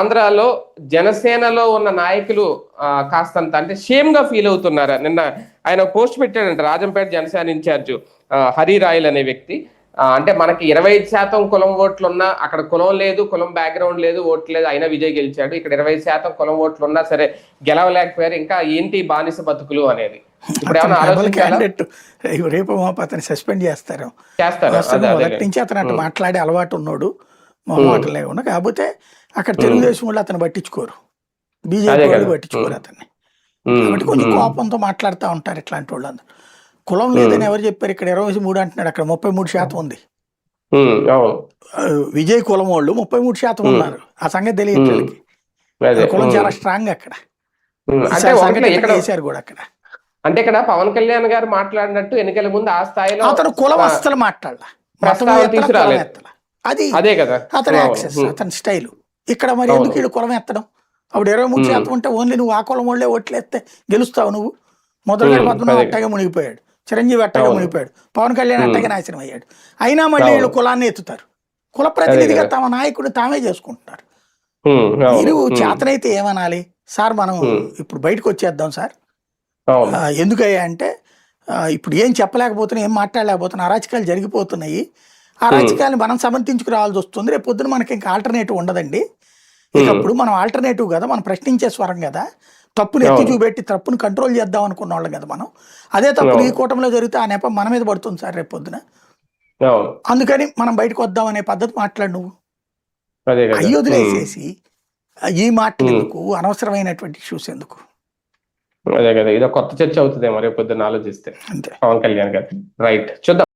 ఆంధ్రాలో జనసేనలో ఉన్న నాయకులు కాస్తంత అంటే షేమ్ గా ఫీల్ అవుతున్నారా? నిన్న ఆయన పోస్ట్ పెట్టాడంట, రాజంపేట జనసేన ఇన్ఛార్జ్ హరి రాయల్ అనే వ్యక్తి. అంటే మనకి 25% కులం ఓట్లు ఉన్నా, అక్కడ కులం లేదు, కులం బ్యాక్గ్రౌండ్ లేదు, ఓట్లు లేదు, అయినా విజయ్ గెలిచాడు. ఇక్కడ 20% కులం ఓట్లు ఉన్నా సరే గెలవలేకపోయారు. ఇంకా ఏంటి బానిస బతుకులు అనేది ఇప్పుడు ఏమైనా ఆలోచించాలా? రేపు అతన్ని సస్పెండ్ చేస్తారు. చేస్తారు మొదటి నుంచి అతను అటు మాట్లాడే అలవాటు ఉన్నాడు, మొహమాటం లేకుండా. కాకపోతే అక్కడ తెలుగుదేశం వాళ్ళు అతను పట్టించుకోరు, బీజేపీ వాళ్ళు పట్టించుకోరు అతన్ని. కాబట్టి కొంచెం కోపంతో మాట్లాడుతూ ఉంటారు ఇట్లాంటి వాళ్ళందరూ. కులం లేదని ఎవరు చెప్పారు? ఇక్కడ 23 అంటున్నాడు, అక్కడ 33% ఉంది. విజయ్ కులం వాళ్ళు 33% ఉన్నారు. ఆ సంగతి తెలియదు. కులం చాలా స్ట్రాంగ్ అక్కడ. చేశారు కూడా అక్కడ. అంటే ఇక్కడ పవన్ కళ్యాణ్ గారు మాట్లాడినట్టు ఎన్నికల ముందు ఆ స్థాయిలో అతను కులం అస్సలు మాట్లాడాల, అది అదే కదా అతని యాక్సెస్, అతని స్టైల్. ఇక్కడ మరి ఎందుకు వీళ్ళు కులం ఎత్తడం? అప్పుడు 23% ఉంటే ఓన్లీ నువ్వు ఆ కులం వాళ్ళే ఓట్లు ఎత్తే గెలుస్తావు నువ్వు. మొదలుగారు పద్మనాభం అట్టగా మునిగిపోయాడు, చిరంజీవి అట్టగా మునిగిపోయాడు, పవన్ కళ్యాణ్ అట్టగా నాశనం అయ్యాడు. అయినా మళ్ళీ వీళ్ళు కులాన్ని ఎత్తుతారు. కుల ప్రతినిధిగా తమ నాయకుడు తామే చేసుకుంటున్నారు. మీరు చేతనైతే ఏమనాలి సార్, మనం ఇప్పుడు బయటకు వచ్చేద్దాం సార్. ఎందుకయ్యా అంటే ఇప్పుడు ఏం చెప్పలేకపోతున్నా, ఏం మాట్లాడలేకపోతున్నా, అరాచకాలు జరిగిపోతున్నాయి. ఆ రాజకీయాన్ని మనం సమర్థించుకు రావాల్సి వస్తుంది. రేపు పొద్దున మనకి ఇంకా ఆల్టర్నేటివ్ ఉండదండి. ఇకప్పుడు మనం ఆల్టర్నేటివ్ కదా, మనం ప్రశ్నించే స్వరం కదా, తప్పును ఎత్తి చూపెట్టి తప్పును కంట్రోల్ చేద్దాం అనుకున్న వాళ్ళం కదా మనం. అదే తప్పులు ఈ కూటమిలో జరిగితే ఆ నెపం మన మీద పడుతుంది సార్ రేపు పొద్దున. అందుకని మనం బయటకు వద్దాం అనే పద్ధతి మాట్లాడు నువ్వు. అయ్యి వదిలేసేసి ఈ మాటలు ఎందుకు, అనవసరమైనటువంటి ఇష్యూస్ ఎందుకు? అదే కదా, ఇదో కొత్త చర్చ అవుతుందేమో రేపు పొద్దున్న ఆలోచిస్తే. అంతే, పవన్ కళ్యాణ్ గారు. రైట్, చూద్దాం.